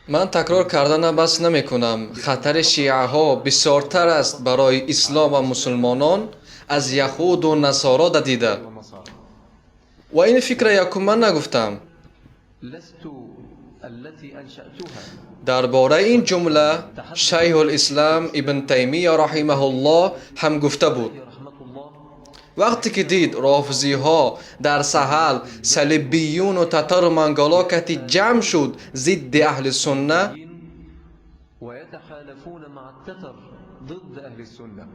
من تکرار کردن بس نمی کنم. خطر شیعه ها بسیارتر است برای اسلام و مسلمانان از یهود و نصارا دیده. والنصارى. و این فکر یکم من نگفتم. لست التي أنشأتها. درباره این جمله شیخ الاسلام ابن تیمیه رحمه الله هم گفته بود. رحمة الله. وقتی که دید رافضی ها در ساحل صلیبیون و تتر و منگلاکتی جمع شد ضد اهل سنت، ويتحالفون مع التتر ضد أهل السنة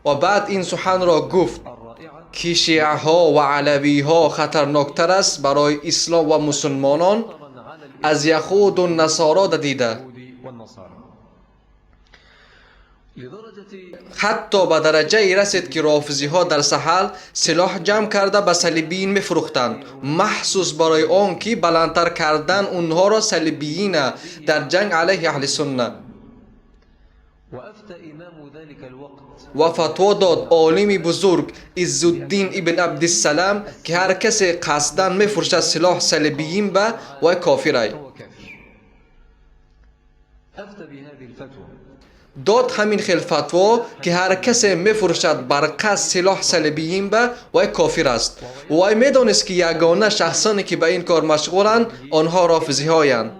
و بعد این سخن را گفت الرائعة که شیعه ها و علوی ها خطرناکتر است برای اسلام و مسلمانان طبعاً على از یهود و نصارا دیده. اليهود والنصارى. لدرجة حتی به درجه رسید که رافضی ها در ساحل سلاح جمع کرده به صلیبیین میفروختند، مخصوص برای آن که بلندتر کردن اونها را صلیبیین در جنگ علیه اهل سنت. وأفتى إمام ذلك الوقت و فتوا داد عالم بزرگ عزالدین ابن عبدالسلام که هر کسی قصدن میفروشد سلاح صلیبیین به و کافر است. هو كافر. أفتى بهذه الفتوى داد همین خیل فتوا که هر کسی میفروشد بر قصد سلاح صلیبیین به و کافر است. و میدانست که یگانه شخصانی که به این کار مشغولند آنها رافضی هایند.